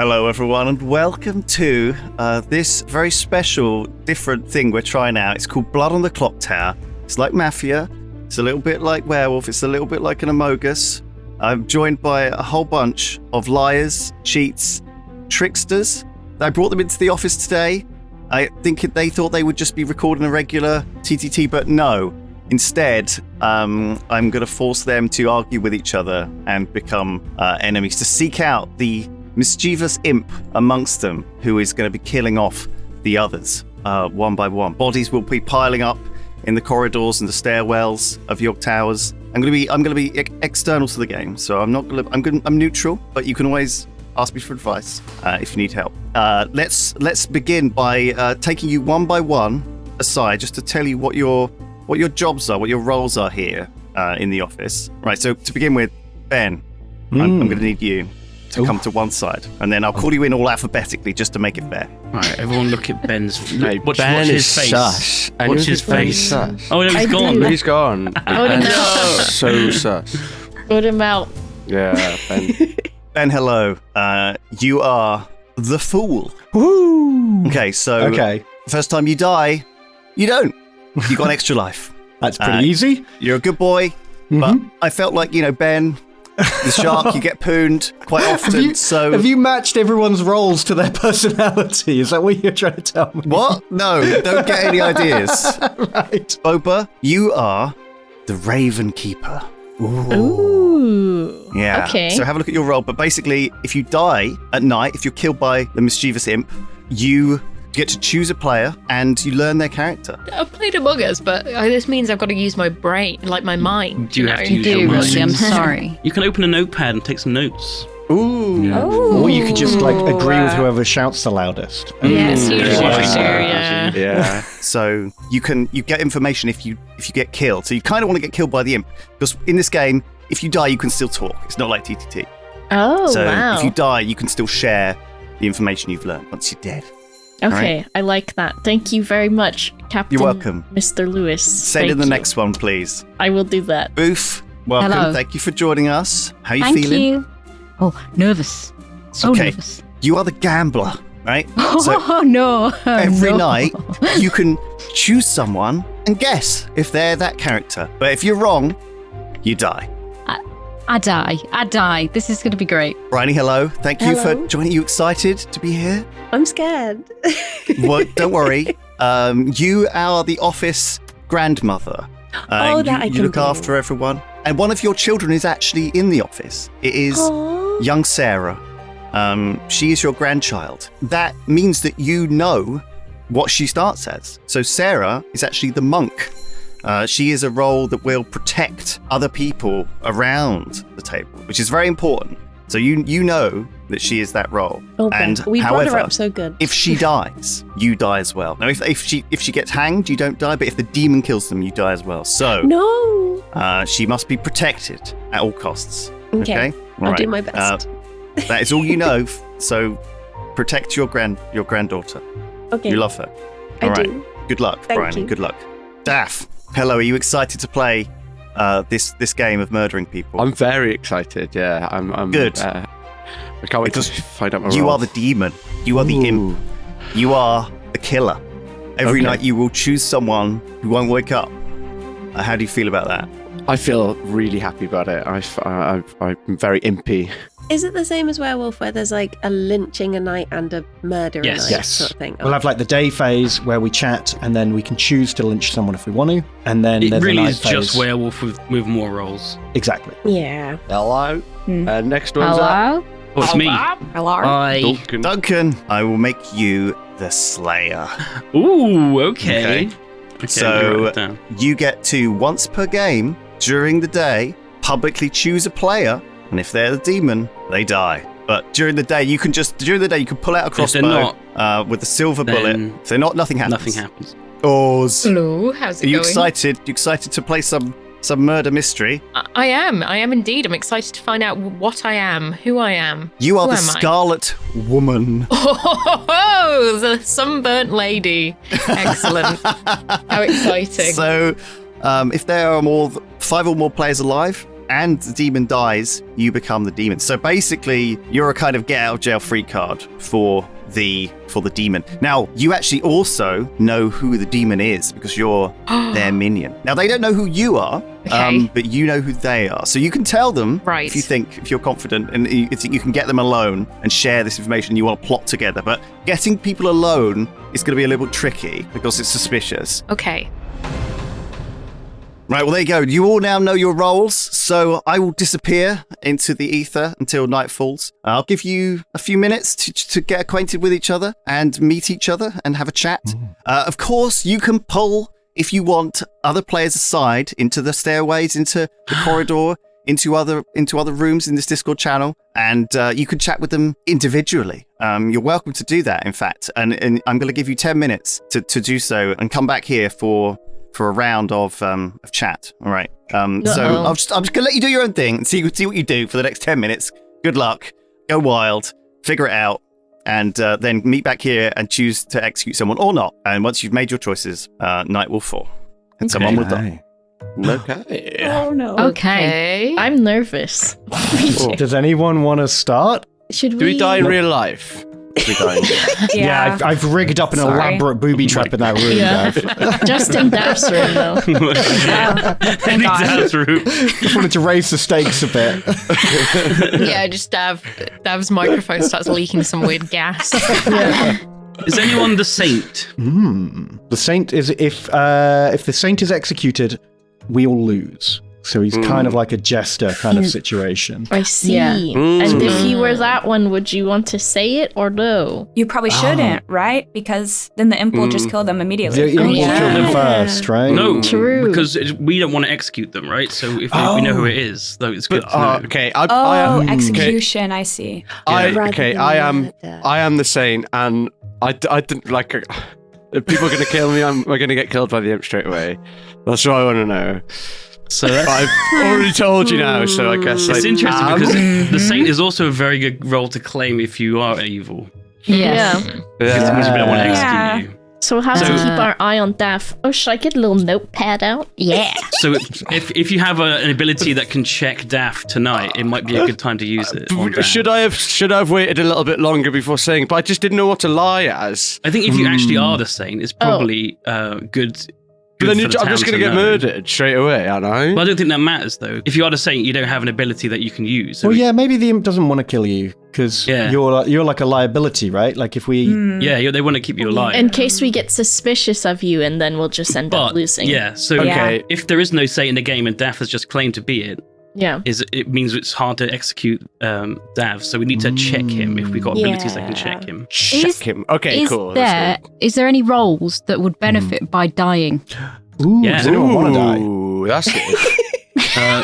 Hello, everyone, and welcome to this very special, different thing we're trying out. It's called Blood on the Clocktower. It's like Mafia. It's a little bit like Werewolf. It's a little bit like an Amogus. I'm joined by a whole bunch of liars, cheats, tricksters. I brought them into the office today. I think they thought they would just be recording a regular TTT, but no. Instead, I'm going to force them to argue with each other and become enemies, to seek out the mischievous imp amongst them who is going to be killing off the others one by one. Bodies will be piling up in the corridors and the stairwells of York Towers. I'm going to be external to the game, so I'm neutral, but you can always ask me for advice if you need help. Let's begin by taking you one by one aside, just to tell you what your jobs are, what your roles are here in the office. Right. So to begin with, Ben, I'm going to need you to come to one side, and then I'll call you in all alphabetically just to make it fair. Right, everyone look at Ben's face. Ben watch is his face. sus. Watch his face. Sus. Oh, no, he's gone. He's gone. So sus. Put him out. Yeah, Ben. Ben, hello. You are the fool. Woo! Okay, so first time you die, you don't. You got an extra life. That's pretty easy. You're a good boy, but I felt like, Ben, the shark, you get pooned quite often. Have you matched everyone's roles to their personality? Is that what you're trying to tell me? What? No, don't get any ideas. Right. Boba, you are the Raven Keeper. Ooh. Yeah. Okay. So have a look at your role. But basically, if you die at night, if you're killed by the mischievous imp, you get to choose a player and you learn their character. I've played Among Us, but this means I've got to use my brain, like my mind. Do you have to know? use your mind? Really, I'm sorry. You can open a notepad and take some notes. Ooh. Yeah. Oh. Or you could just agree with whoever shouts the loudest. Yes, usually Yeah. Yeah. So you get information if you get killed. So you kind of want to get killed by the imp, because in this game, if you die, you can still talk. It's not like TTT. Oh, So wow. if you die, you can still share the information you've learned once you're dead. Okay, Right. I like that. Thank you very much, Captain. You're welcome. Mr. Lewis. Send in the next one, please. I will do that. Booth, welcome. Hello. Thank you for joining us. How you Thank feeling? you. Oh, nervous. So Okay. nervous. You are the gambler, right? So Oh, no. every No. night you can choose someone and guess if they're that character. But if you're wrong, you die. I die. This is going to be great. Bryony, hello. Thank you Hello. for joining. You excited to be here? I'm scared. Well, don't worry. You are the office grandmother. Oh, that I you can look do. after everyone. And one of your children is actually in the office. It is Aww. young Sarah. She is your grandchild. That means that you know what she starts as. So Sarah is actually the monk. She is a role that will protect other people around the table, which is very important. So you know that she is that role. Oh, and Ben, we brought however, her up so good. if she dies, you die as well. Now, if she gets hanged, you don't die. But if the demon kills them, you die as well. So No. she must be protected at all costs. Okay. I'll do my best. That is all you know. So protect your granddaughter. Okay. You love her. I All right. do. Good luck, Thank Brian. you. Good luck. Daff, hello. Are you excited to play this game of murdering people? I'm very excited. Yeah, I'm Good. I can't wait to Because find out my you role. are the demon. You are the imp. You are the killer. Every Okay. night you will choose someone who won't wake up. How do you feel about that? I feel really happy about it. I'm very impy. Is it the same as Werewolf, where there's like a lynching a night and a murder Yes. a night Yes. sort of thing? We'll have like the day phase where we chat, and then we can choose to lynch someone if we want to. And then It there's really the night is phase. just Werewolf with more roles. Exactly. Yeah. Hello. Hmm. Next one's up. Hello? Oh, it's me. Hello. Hi. Duncan, I will make you the Slayer. Ooh, okay. Okay, So- write that down. You get to, once per game, during the day, publicly choose a player, and if they're the demon, they die. But during the day, you can pull out a If they're crossbow with a silver bullet. then If they're not, nothing happens. Nothing happens. Oz. Hello, how's Are it you going? excited? You excited to play some murder mystery? I am indeed. I'm excited to find out what I am, who I am. You are Who the am I? Scarlet Woman. Oh, the sunburnt lady. Excellent. How exciting. So, if there are 5 or more players alive, and the demon dies, you become the demon. So basically, you're a kind of get out of jail free card for the demon. Now, you actually also know who the demon is because you're their minion. Now, they don't know who you are, but you know who they are. So you can tell them if you're confident and you think you can get them alone and share this information, you want to plot together. But getting people alone is going to be a little bit tricky because it's suspicious. Okay. Right, well, there you go. You all now know your roles, so I will disappear into the ether until night falls. I'll give you a few minutes to get acquainted with each other and meet each other and have a chat. Of course, you can pull, if you want, other players aside into the stairways, into the corridor, into other rooms in this Discord channel, and you can chat with them individually. You're welcome to do that, in fact, and I'm going to give you 10 minutes to do so and come back here for a round of chat. All right. So I'm just going to let you do your own thing and see what you do for the next 10 minutes. Good luck. Go wild. Figure it out. And then meet back here and choose to execute someone or not. And once you've made your choices, night will fall. And someone will die. Okay. Oh no. Okay. I'm nervous. Does anyone want to start? Should we? Do we die in real life? Yeah, I've rigged up an elaborate booby trap in that room. Yeah. Dav. Just in Dav's room, though. Any Dav's room. Just wanted to raise the stakes a bit. Yeah, just Dav's microphone starts leaking some weird gas. Is anyone the saint? The saint is if the saint is executed, we all lose. So he's kind of like a jester kind of situation. I see. Yeah. And if you were that one, would you want to say it or no? You probably shouldn't, right? Because then the imp will just kill them immediately. The imp will kill them first, right? No, True. because we don't want to execute them, right? So if we know who it is, though, it's good to know. Okay, I am execution, I see. I am the saint, and I didn't like. If people are going to kill me, we're going to get killed by the imp straight away. That's what I want to know. So I've already told you now, so I guess it's interesting because the saint is also a very good role to claim if you are evil. Yeah. Because it means we don't want to execute you. So we'll have to keep our eye on Dav. Oh, should I get a little notepad out? Yeah. So if you have an ability that can check Daff tonight, it might be a good time to use it. Should I have waited a little bit longer before saying? But I just didn't know what to lie as. I think if you actually are the saint, it's probably good. But then I'm just going to get murdered straight away, aren't I? Well, I don't think that matters, though. If you are the saint, you don't have an ability that you can use. So maybe the imp doesn't want to kill you because you're like a liability, right? Like if we... they want to keep you alive. In case we get suspicious of you and then we'll just end up losing. Yeah, so if there is no saint in the game and Daff has just claimed to be it, it means it's hard to execute Dav, so we need to check him if we've got abilities that can check him. Check him. Okay, cool. Is there any roles that would benefit by dying? Ooh, does anyone want to die? Ooh, that's good.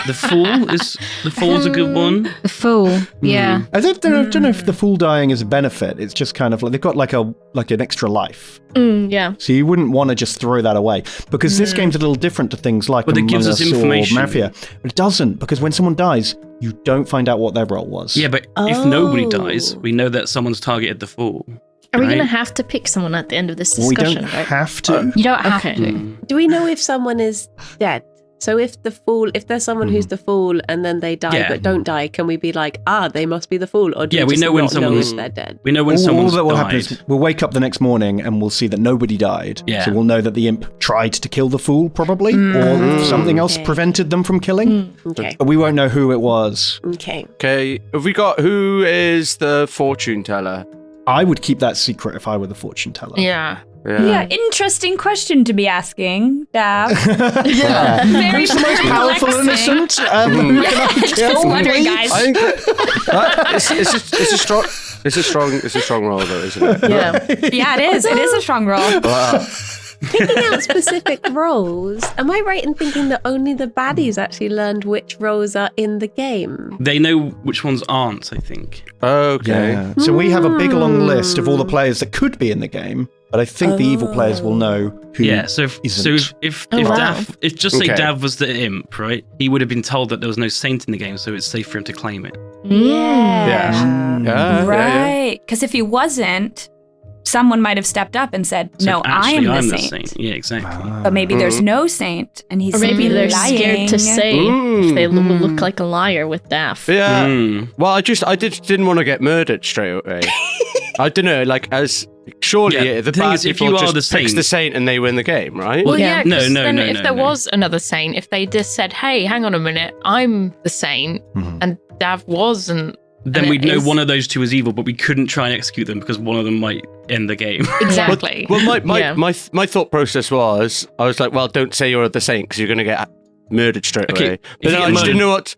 The fool's a good one. The fool, yeah. I don't know if the fool dying is a benefit. It's just kind of like they've got like an extra life. Yeah. So you wouldn't want to just throw that away because this game's a little different to things like But it gives us information. or Mafia. But it doesn't, because when someone dies, you don't find out what their role was. Yeah, but if nobody dies, we know that someone's targeted the fool. Are we going to have to pick someone at the end of this discussion? We don't have to. You don't have to. Do we know if someone is dead? So if there's someone who's the fool and then they die but don't die, can we be like, they must be the fool? Or do we know when someone's they're dead? We know when someone's died. All that will happen is we'll wake up the next morning and we'll see that nobody died. Yeah. So we'll know that the imp tried to kill the fool, probably, or something else prevented them from killing. Okay. But we won't know who it was. Okay. Okay, have we got who is the fortune teller? I would keep that secret if I were the fortune teller. Yeah. Yeah, interesting question to be asking, Dav. Yeah. Very Who's the most powerful innocent? Just wondering, guys. I think it's a strong role, though, isn't it? Yeah, it is. It is a strong role. Wow. Picking out specific roles, am I right in thinking that only the baddies actually learned which roles are in the game? They know which ones aren't, I think. Okay. Yeah. So we have a big long list of all the players that could be in the game, but I think the evil players will know who isn't. If Dav, just say Dav was the imp, right? He would have been told that there was no saint in the game, so it's safe for him to claim it. Yeah. Right. Because if he wasn't, someone might have stepped up and said, "No, I am the saint." Yeah, exactly. But maybe there's no saint, and he's or maybe they're lying. scared to say if they will look like a liar with Daff. Yeah. Well, I didn't want to get murdered straight away. I don't know, like surely the bad people just picks the saint and they win the game, right? Well, yeah. No. If there was another saint, if they just said, "Hey, hang on a minute, I'm the saint," and Dav wasn't, then we'd know one of those two is evil, but we couldn't try and execute them because one of them might end the game. Exactly. Well, my thought process was, I was like, well, don't say you're the saint because you're going to get murdered straight away. But I just didn't know what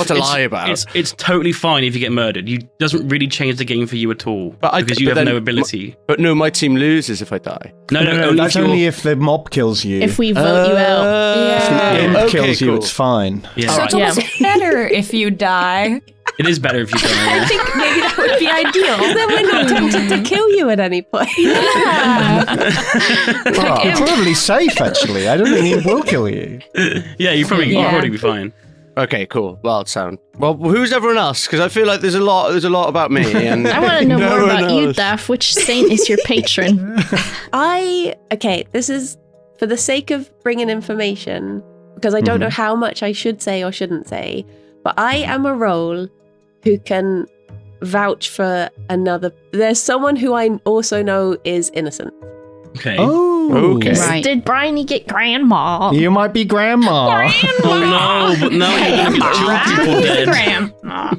to lie about. It's totally fine if you get murdered. It doesn't really change the game for you at all because you have no ability. But no, my team loses if I die. No, that's only if the mob kills you. If we vote you out. If the imp kills you, it's fine. Yeah. So it's almost better if you die. It is better if you die. I think maybe that would be ideal. Then we're not tempted to kill you at any point. Yeah. Well, you're probably safe, actually. I don't think he will kill you. Yeah, you'll probably be fine. Okay, cool. Well, who's everyone else? Because I feel like there's a lot about me. And I want to know more about you, Daff. Which saint is your patron? This is for the sake of bringing information, because I don't know how much I should say or shouldn't say, but I am a role who can vouch for another. There's someone who I also know is innocent. Okay. Oh, okay. Right. Did Bryony get grandma? You might be grandma. Oh no, but now you're going to get Grandma.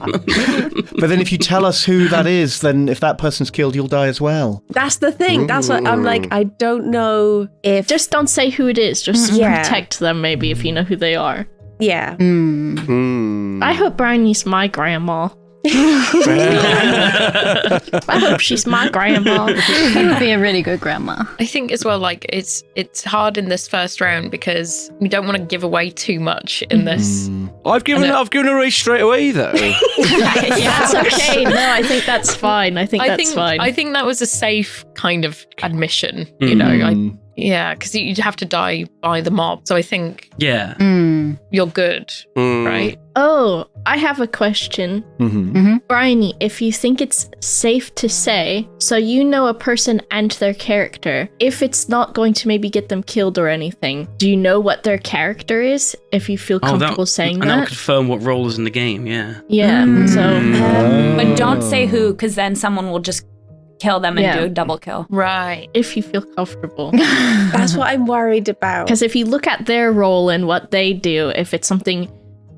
But then if you tell us who that is, then if that person's killed, you'll die as well. That's the thing. That's what I'm like, I don't know if... Just don't say who it is. Just protect them, maybe, if you know who they are. Yeah. I hope Bryony's my grandma. I hope she's my grandma. She'd be a really good grandma. I think as well, like it's hard in this first round because we don't want to give away too much in this. I've given away straight away though. That's okay. No, I think that's fine. I think that's fine. I think that was a safe kind of admission. You know, because you'd have to die by the mob. So I think you're good, right? Oh, I have a question. Bryony, if you think it's safe to say, so you know a person and their character, if it's not going to maybe get them killed or anything, do you know what their character is if you feel comfortable saying that? And that'll confirm what role is in the game, Yeah, but don't say who, because then someone will just kill them and do a double kill. Right. If you feel comfortable. That's what I'm worried about. Because if you look at their role and what they do, if it's something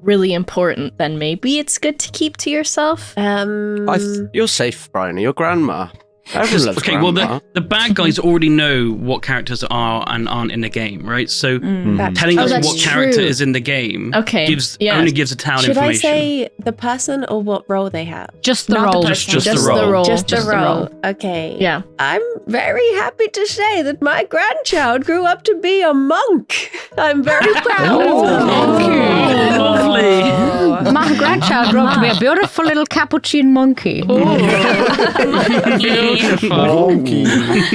really important, then maybe it's good to keep to yourself. You're safe, Bryony. Your grandma. Everyone loves grandma. Well, the bad guys already know what characters are and aren't in the game, right? So telling us what character is in the game only gives a town information. Should I say the person or what role they have? Just the role. Just the role. Just the role. Okay. Yeah. I'm very happy to say that my grandchild grew up to be a monk. I'm very proud of her. Lovely. My grandchild grew up to be a beautiful little capuchin monkey.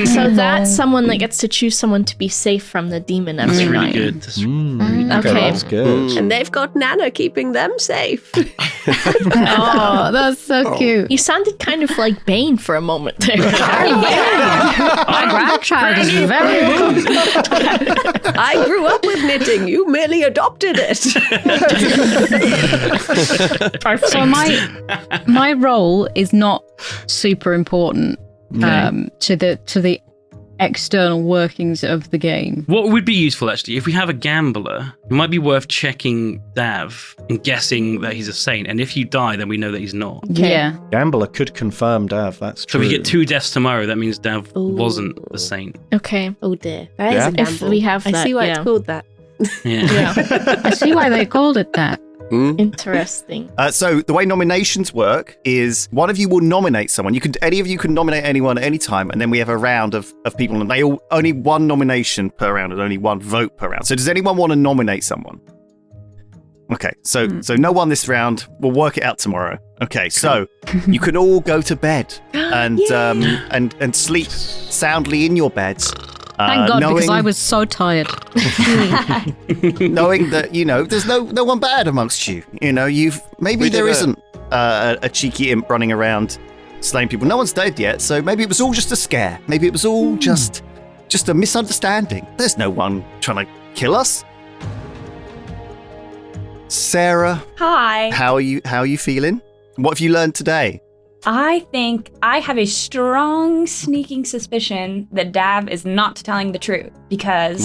So that's someone that gets to choose someone to be safe from the demon every night. Good. That's really good. Okay. That's good. And they've got Nana keeping them safe. Oh, that's so cute. You sounded kind of like Bane for a moment there. My grandchild is very good. I grew up with knitting. You merely adopted it. So my role is not super important to the external workings of the game. What would be useful, actually, if we have a gambler, it might be worth checking Dav and guessing that he's a saint. And if you die, then we know that he's not. Yeah. Gambler could confirm Dav, that's true. So if we get 2 deaths tomorrow, that means Dav wasn't a saint. Okay. Oh dear. That is a gamble. If we have that, I see why it's called that. Yeah. I see why they called it that. Interesting. So the way nominations work is one of you will nominate someone. Any of you can nominate anyone at any time, and then we have a round of people, and they all only one nomination per round and only one vote per round. So does anyone want to nominate someone? Okay, so no one this round. We'll work it out tomorrow. Okay, so you can all go to bed and sleep soundly in your beds. Thank God, because I was so tired. Knowing that, there's no one bad amongst you. There isn't a cheeky imp running around slain people. No one's dead yet, so maybe it was all just a scare. Maybe it was all just a misunderstanding. There's no one trying to kill us. Sarah. Hi. How are you feeling? What have you learned today? I think I have a strong sneaking suspicion that Dav is not telling the truth because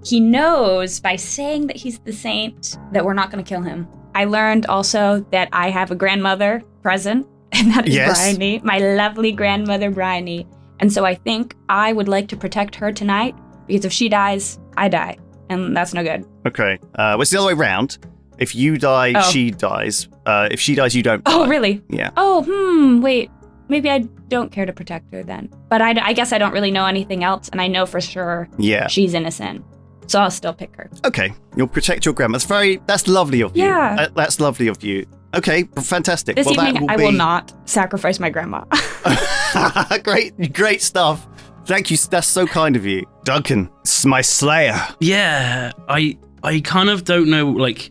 he knows by saying that he's the saint that we're not going to kill him. I learned also that I have a grandmother present, and that is Bryony, my lovely grandmother Bryony. And so I think I would like to protect her tonight because if she dies, I die, and that's no good. Okay. Well, it's the other way around. If you die, she dies. If she dies, you don't die. Oh, really? Yeah. Oh, wait. Maybe I don't care to protect her then. But I guess I don't really know anything else, and I know for sure she's innocent. So I'll still pick her. Okay. You'll protect your grandma. That's lovely of you. Yeah. That's lovely of you. Okay, fantastic. This evening, I will not sacrifice my grandma. Great stuff. Thank you. That's so kind of you. Duncan, my slayer. Yeah, I kind of don't know, like...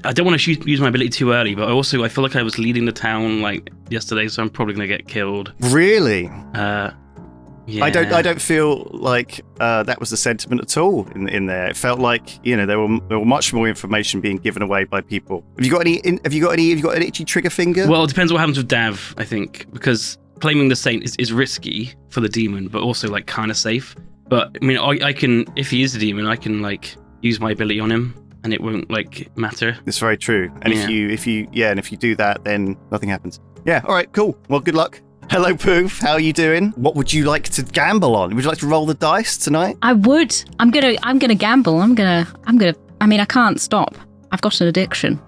I don't want to use my ability too early, but I feel like I was leading the town like yesterday, so I'm probably going to get killed. Really? Yeah. I don't feel like that was the sentiment at all in there. It felt like there were much more information being given away by people. Have you got an itchy trigger finger? Well, it depends what happens with Dav, I think, because claiming the saint is risky for the demon, but also like kind of safe. But I mean, I can, if he is a demon, I can like use my ability on him. And it won't like matter. It's very true. And if you do that, then nothing happens. Yeah. All right. Cool. Well, good luck. Hello, Poof. How are you doing? What would you like to gamble on? Would you like to roll the dice tonight? I would. I'm gonna gamble. I mean, I can't stop. I've got an addiction.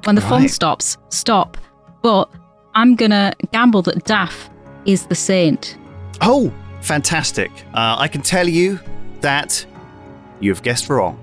When the fun stops, stop. But I'm gonna gamble that Daff is the saint. Oh, fantastic! I can tell you that you have guessed wrong.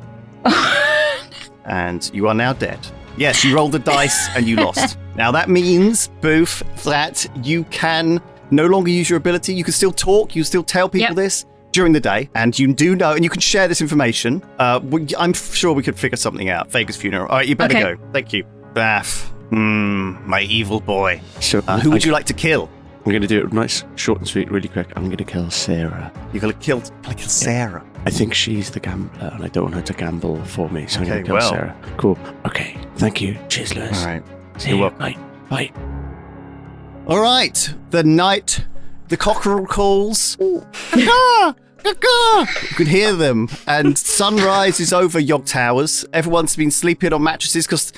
And you are now dead. Yes, you rolled the dice and you lost. Now that means, Boof, that you can no longer use your ability. You can still talk. You can still tell people this during the day. And you do know, and you can share this information. I'm sure we could figure something out. Vegas funeral. All right, you better go. Thank you. Bath. My evil boy. So, who would you like to kill? I'm going to do it nice, short and sweet, really quick. I'm going to kill Sarah. You're going to kill Sarah? I think she's the gambler, and I don't want her to gamble for me, so I'm going to kill Sarah. Cool. Okay. Thank you. Cheers, Lewis. All right. See you. Welcome. Bye. All right. The night, the cockerel calls. Caw-caw! Caw-caw! You can hear them, and sunrise is over Yogscast. Everyone's been sleeping on mattresses because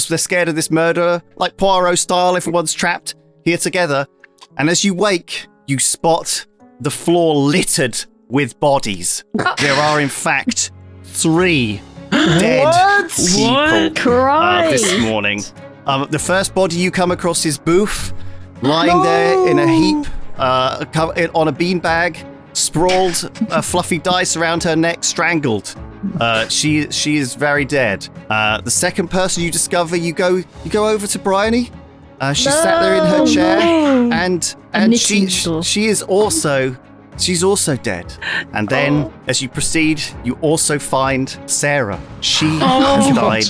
they're scared of this murder. Like Poirot style, everyone's trapped here together. And as you wake, you spot the floor littered with bodies. There are, in fact, 3 dead people this morning. The first body you come across is Boof, lying there in a heap on a beanbag, sprawled, fluffy dice around her neck, strangled. She is very dead. The second person you discover, you go over to Bryony. She sat there in her chair, and she's also dead. And then, as you proceed, you also find Sarah. She has died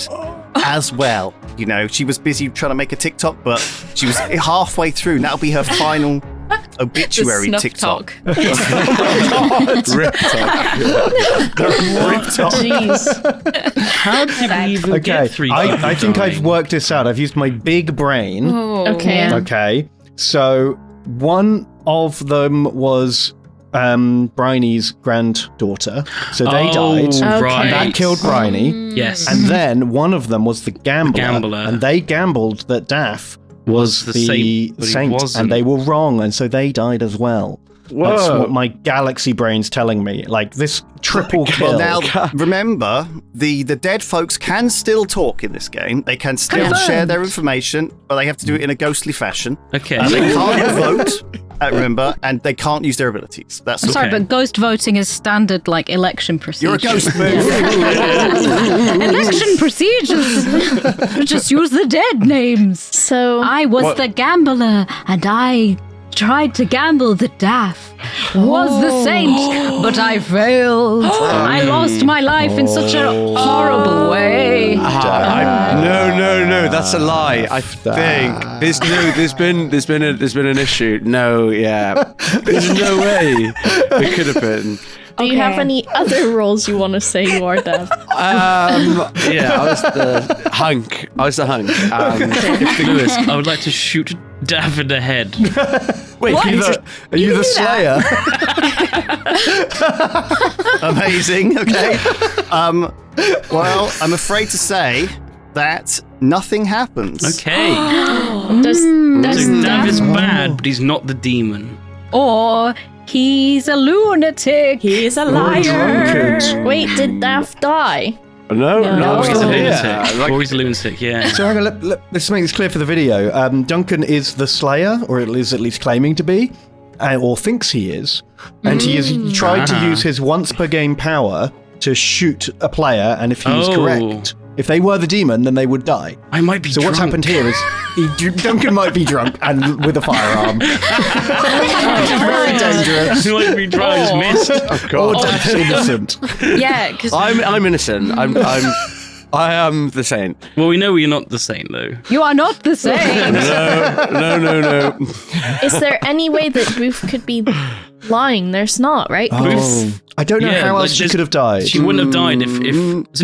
as well. She was busy trying to make a TikTok, but she was halfway through. That'll be her final obituary TikTok. Rip talk. Jeez. How did we even get 3 I think I've worked this out. I've used my big brain. Okay. So one of them was Bryony's granddaughter. So they died. Right. And that killed Bryony. Yes. And then one of them was the gambler. And they gambled that Daff was the saint, and they were wrong, and so they died as well. Whoa. That's what my galaxy brain's telling me. Like this triple kill. Well, now remember, the dead folks can still talk in this game. They can still share their information, but they have to do it in a ghostly fashion. Okay. They can't vote. Remember, and they can't use their abilities. That's sorry, but ghost voting is standard, like election procedure. You're a ghost move. Election procedures. Just use the dead names. So I was the gambler, and I tried to gamble the Daff was the saint, but I failed. I lost my life in such a horrible way. No, that's a lie. I think there's been an issue. No, yeah, there's no way it could have been. Do you have any other roles you want to say you are, Dev? Yeah, I was the hunk. Lewis, I would like to shoot Dav in the head. Wait, are you the Slayer? Amazing. Okay. Well, I'm afraid to say that nothing happens. Okay. Does So Dav is bad, but he's not the demon. Or he's a lunatic. He's a liar. Wait, did Dav die? No, Or he's a still lunatic. here. Or he's a lunatic, yeah. So hang on, let's make this clear for the video. Duncan is the Slayer, or is at least claiming to be, or thinks he is, and he has tried to use his once per game power to shoot a player, and if he is correct, if they were the demon, then they would die. I might be drunk. So what's happened here is Duncan might be drunk and with a firearm. Which is very dangerous. He might be drunk, he's missed. Oh, God. Or Dad's innocent. Yeah, because I'm innocent. I am the saint. Well, we know you're not the saint, though. You are not the saint. No. Is there any way that Booth could be lying? There's not, right? Oh, I don't know how else she could have died. She wouldn't have died if there's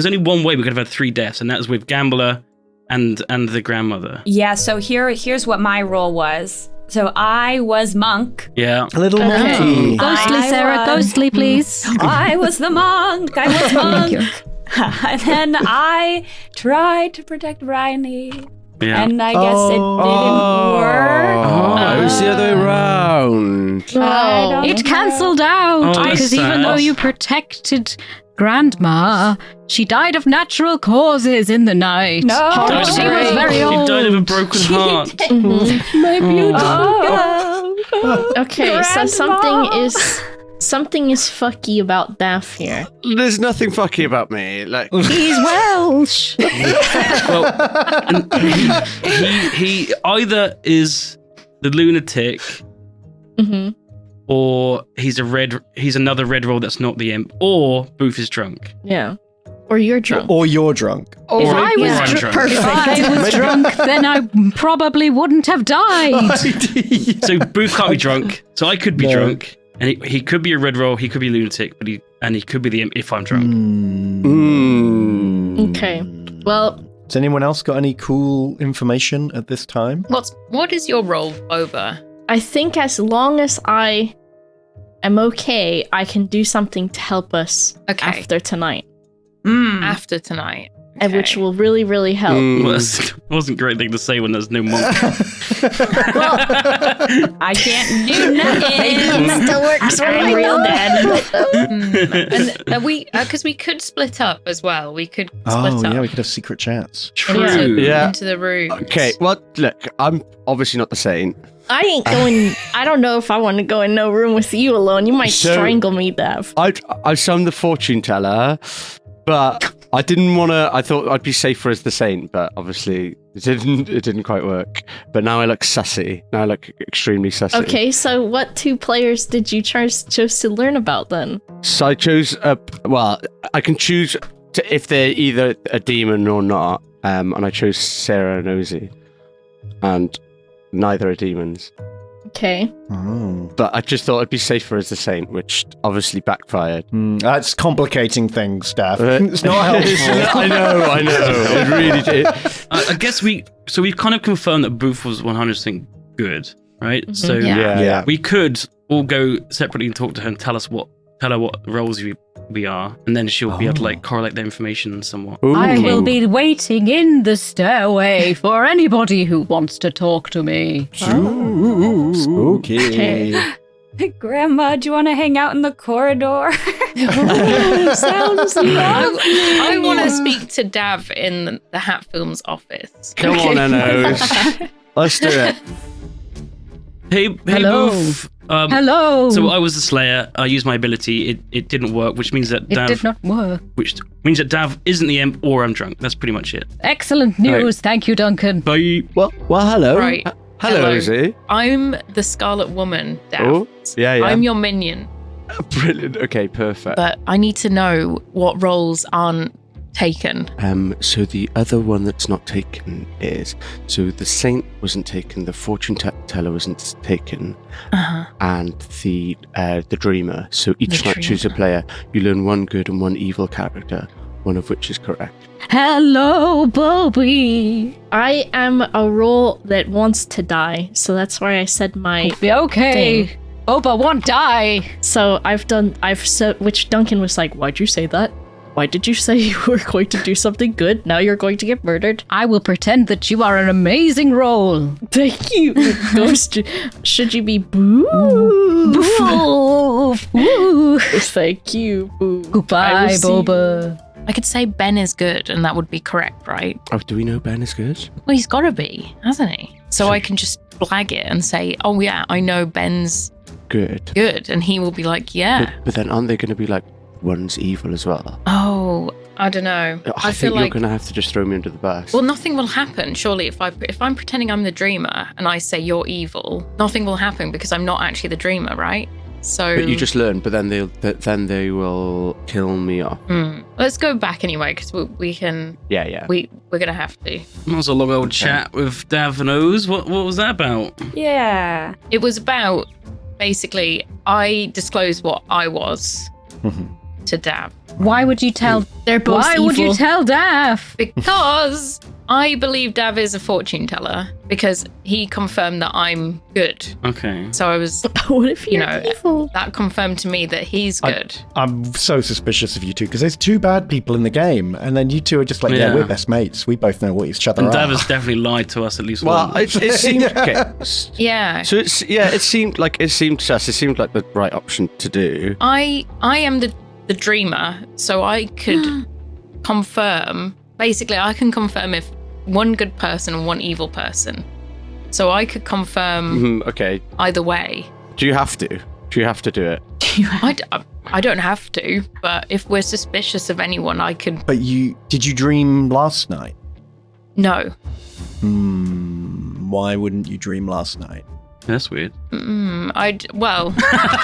only one way we could have had 3 deaths, and that was with Gambler and the grandmother. Yeah, so here's what my role was. So I was monk. Yeah. A little monkey. Ghostly, Sarah. Ghostly, please. I was the monk. I was monk. And then I tried to protect Bryony. Yeah. And I guess it didn't work. Oh, it's the other way around. It cancelled out Oh, because that's even though sad. you protected Grandma, she died of natural causes in the night. No. She was very old. She died of a broken heart. My beautiful girl. Okay, so something is fucky about Daff here. There's nothing fucky about me. Like He's Welsh. Well, he either is the lunatic, or he's another red roll that's not the imp, or Booth is drunk. Yeah. Or you're drunk. Or you're drunk. If I was drunk, then I probably wouldn't have died. So Booth can't be drunk. So I could be drunk, and he could be a red roll. He could be a lunatic, but he could be the imp if I'm drunk. Okay. Well, has anyone else got any cool information at this time? What is your role over? I think as long as I am okay, I can do something to help us after tonight. After tonight. And which will really, really help. Well, that wasn't a great thing to say when there's no monk. I can't do nothing. It still works when I'm real dead. And we, because we could split up as well. We could split up. Oh, yeah, we could have secret chats. True. Into the room. Okay, well, look, I'm obviously not the saint. I ain't going. I don't know if I want to go in no room with you alone. You might strangle me, Dev. I summoned the fortune teller, but I didn't want to. I thought I'd be safer as the saint, but obviously it didn't quite work. But now I look sussy. Now I look extremely sussy. Okay, so what 2 players did you chose to learn about then? So I chose. Well, I can choose if they're either a demon or not. And I chose Sarah and Ozzy, and neither are demons. Okay. Oh. But I just thought I'd be safer as the saint, which obviously backfired. That's complicating things, Steph. It's not helpful. I know. It really did. I guess we've kind of confirmed that Booth was 100% good, right? Mm-hmm. So Yeah. we could all go separately and talk to her and tell her what roles we are, and then she'll be able to like correlate the information somewhat. Ooh. I will be waiting in the stairway for anybody who wants to talk to me. Ooh, spooky. Grandma, do you want to hang out in the corridor? Sounds lovely. I want to speak to Dav in the Hatfilms office. Come on, Enos. Let's do it. Hey Hello. Booth. Hello. So I was the Slayer. I used my ability. It didn't work, which means that It did not work. Which means that Dav isn't the imp, or I'm drunk. That's pretty much it. Excellent news. Thank you, Duncan. Bye. Well, hello. Right. Hello, Izzy. I'm the Scarlet Woman, Daft. Oh, yeah. I'm your minion. Brilliant. Okay, perfect. But I need to know what roles aren't taken. So the other one that's not taken is, so the Saint wasn't taken, the Fortune Teller wasn't taken, and the Dreamer. So each night choose a player. You learn one good and one evil character, one of which is correct. Hello, Bobby. I am a role that wants to die, so that's why I said my okay. thing. Boba won't die. So I've said, which Duncan was like, why'd you say that? Why did you say you were going to do something good? Now you're going to get murdered. I will pretend that you are an amazing role. Thank you. Ghost, should you be boo? Boo. Boo. Thank you. Boo. Goodbye, Boba. I could say Ben is good, and that would be correct, right? Oh, do we know Ben is good? Well, he's got to be, hasn't he? So I can just flag it and say, oh yeah, I know Ben's good, and he will be like, yeah. But then aren't they going to be like, one's evil as well? Oh, I don't know. I think you're going to have to just throw me under the bus. Well, nothing will happen, surely. If I'm pretending I'm the Dreamer and I say you're evil, nothing will happen because I'm not actually the Dreamer, right? So, but you just learn. But then they will kill me off. Let's go back anyway, because we can. Yeah. We're gonna have to. That was a long old chat with Dav and Oz. What was that about? Yeah. It was about basically I disclosed what I was to Dav. Why would you tell? They're both Why evil. would you tell Dav? Because I believe Dav is a fortune teller because he confirmed that I'm good. Okay. So I was, what if you're evil? That confirmed to me that he's good. I'm so suspicious of you two because there's two bad people in the game, and then you two are just like, yeah, we're best mates. We both know what each other are. Dav has definitely lied to us at least once. Well, it seemed okay. Yeah. So it seemed to us. It seemed like the right option to do. I am the Dreamer, so I could confirm. Basically, I can confirm if one good person and one evil person. So I could confirm. Okay. Either way. Do you have to? Do you have to do it? I don't have to, but if we're suspicious of anyone, I could. But did you dream last night? No. Why wouldn't you dream last night? That's weird. Well.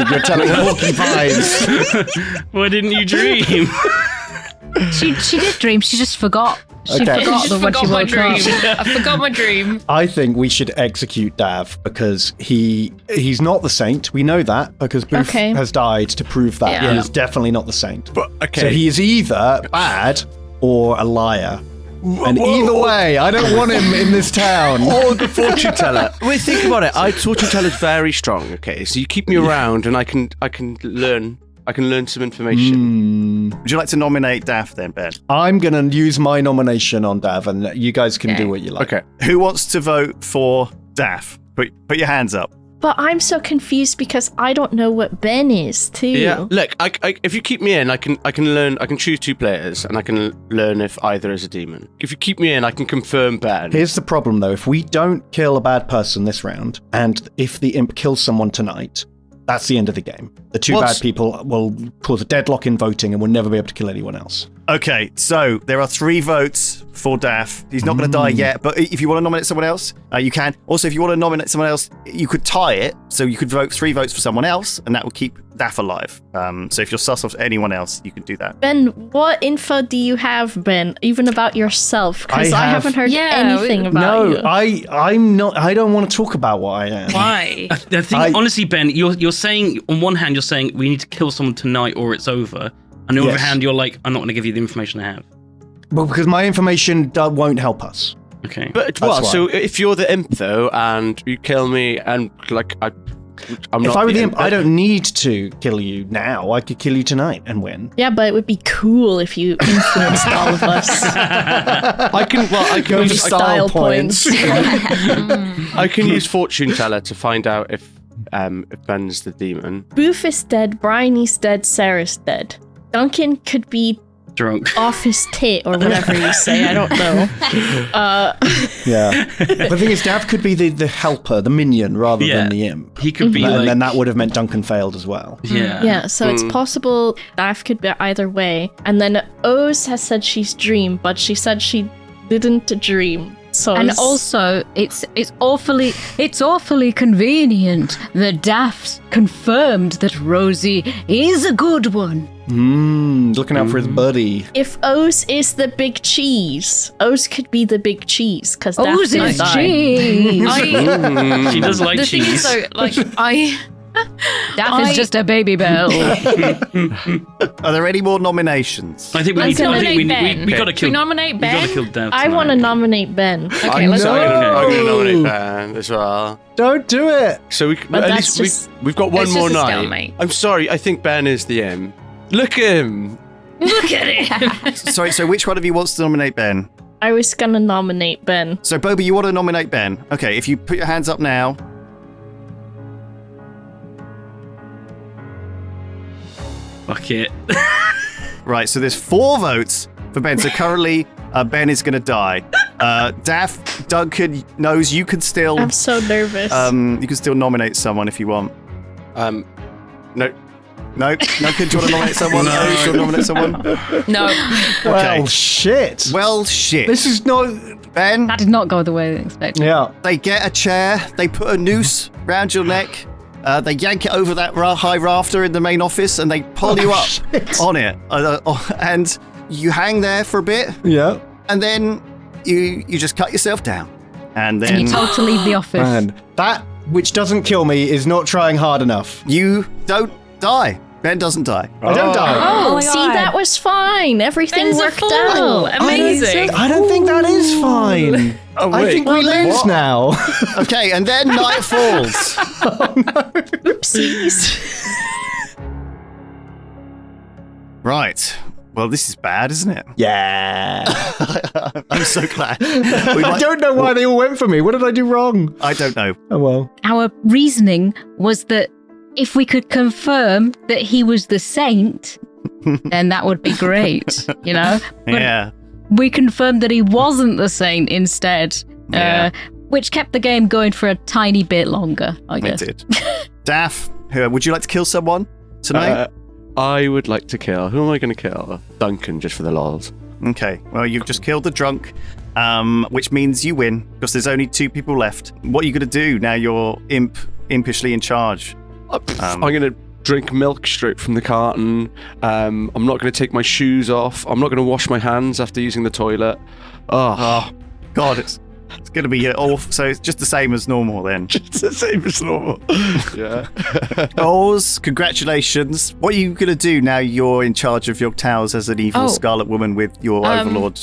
You're telling porcupines. Why didn't you dream? She did dream. She just forgot. She forgot when she woke up. I forgot my dream. I think we should execute Dav because he's not the saint. We know that because Booth has died to prove that he is definitely not the saint. But so he is either bad or a liar. And either way, I don't want him in this town. Or the fortune teller. Wait, think about it. Fortune teller's very strong. Okay, so you keep me around, and I can learn. I can learn some information. Would you like to nominate Dav then, Ben? I'm going to use my nomination on Dav, and you guys can do what you like. Okay. Who wants to vote for Dav? Put your hands up. But I'm so confused because I don't know what Ben is too. Yeah. Look, if you keep me in, I can learn. I can choose two players, and I can learn if either is a demon. If you keep me in, I can confirm Ben. Here's the problem, though. If we don't kill a bad person this round, and if the imp kills someone tonight, that's the end of the game. The two bad people will cause a deadlock in voting, and we'll never be able to kill anyone else. Okay, so there are 3 votes for Dav. He's not going to die yet, but if you want to nominate someone else, you can. Also, if you want to nominate someone else, you could tie it. So you could vote 3 votes for someone else, and that will keep Dav alive. So if you're sus of anyone else, you can do that. Ben, what info do you have, Ben, even about yourself? Because I haven't heard anything about you. No, I'm not. I don't want to talk about what I am. Why? I think, honestly, Ben, you're saying, on one hand, you're saying we need to kill someone tonight or it's over. On the other hand, you're like, I'm not going to give you the information I have. Well, because my information won't help us. Okay. But so if you're the imp though, and you kill me, and like I'm not. If I were the imp, I don't need to kill you now. I could kill you tonight and win. Yeah, but it would be cool if you influenced all of us. I can use style points. I can use fortune teller to find out if Ben's the demon. Booth is dead. Bryony's dead. Sarah's dead. Duncan could be drunk off his tit or whatever you say. I don't know. Yeah. The thing is, Dav could be the helper, the minion, rather than the imp. He could be and then that would have meant Duncan failed as well. Yeah. Yeah, so it's possible Dav could be either way. And then Oz has said she's dream, but she said she didn't dream. So and also, it's awfully convenient that Daft confirmed that Rosie is a good one. Looking out for his buddy. if O's is the big cheese, O's could be the big cheese because O's is cheese. She does like the cheese. thing is, though, like Daft is just a baby bell. Are there any more nominations? I think we Let's need to. I nominate think Ben. we got to Should kill. we nominate We Ben? got to kill Dev. I want to nominate Ben. Okay, let's I'm go. going to nominate Ben as well. Don't do it. So But at that's least we've got one It's more just a night. stalemate. I'm sorry, I think Ben is the imp. Look at him. Look at it. Sorry, so which one of you wants to nominate Ben? I was gonna nominate Ben. So, Bobby, you want to nominate Ben? Okay, if you put your hands up now. Fuck it. Right, so there's 4 votes for Ben. So currently, Ben is going to die. Daff, Duncan knows you can still... I'm so nervous. You can still nominate someone if you want. No. No? Duncan, do you want to nominate someone? No. Do you want to nominate someone? No. Okay. Well, shit. Well, shit. This is not... Ben, That did not go the way they expected. Yeah. they get a chair, they put a noose round your neck, they yank it over that high rafter in the main office, and they pull you up shit. on it. And you hang there for a bit, Yeah. and then you just cut yourself down. And And then you're told to leave the office. Man, that which doesn't kill me is not trying hard enough. you don't die. Ben doesn't die. I don't die. Oh my See, God. that was fine. Everything Ben's a worked fool. out. Amazing. I don't think that is fine. Oh, I think we lose now. Okay, and then night falls. Oopsies. Right. Well, this is bad, isn't it? Yeah. I'm so glad. I don't know why they all went for me. What did I do wrong? I don't know. Oh well. Our reasoning was that if we could confirm that he was the saint, then that would be great, you know? But Yeah. we confirmed that he wasn't the saint instead, Yeah. which kept the game going for a tiny bit longer, I It guess. did. Daff, would you like to kill someone tonight? I would like to kill. Who am I going to kill? Duncan, just for the lols. Okay. Well, you've just killed the drunk, which means you win because there's only 2 people left. What are you going to do now? You're impishly in charge. I'm going to drink milk straight from the carton. I'm not going to take my shoes off. I'm not going to wash my hands after using the toilet. Oh, God, it's going to be awful. So it's just the same as normal then. It's the same as normal. Yeah. Oz, congratulations. What are you going to do now you're in charge of your towers as an evil Scarlet Woman with your overlord,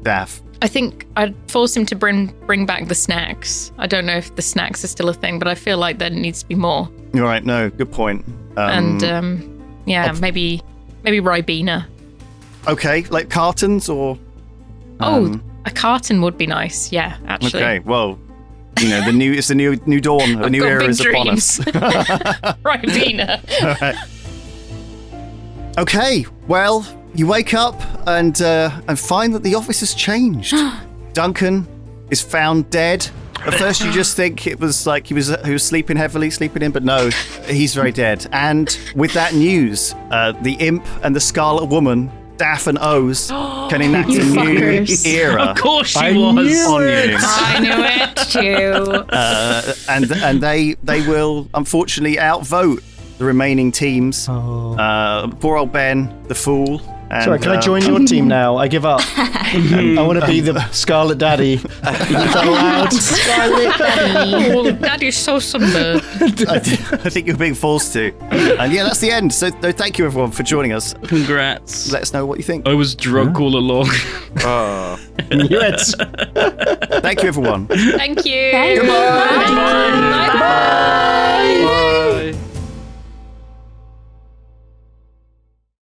Daff? I think I'd force him to bring back the snacks. I don't know if the snacks are still a thing, but I feel like there needs to be more. All right, no, good point. Maybe Ribena. Okay, like cartons or... A carton would be nice. Yeah, actually. Okay, well, you know, it's the new dawn. A new era is upon us. Ribena. All right. Okay, well, you wake up and find that the office has changed. Duncan is found dead. At first, you just think it was like he was sleeping in, but no, he's very dead. And with that news, the imp and the Scarlet Woman, Daff and Oz, can enact a new era. Of course she was. On you. I knew it too. And they will unfortunately outvote the remaining teams. Poor old Ben, the fool. And, Sorry, can I join your team now? I give up. I want to be the Scarlet Daddy. Is that allowed? Scarlet Daddy. Oh, Daddy's so sunburned. I think you're being forced to. And yeah, that's the end. So thank you everyone for joining us. Congrats. Let us know what you think. I was drunk all along. Knew it. Thank you everyone. Thank you. Goodbye. Bye.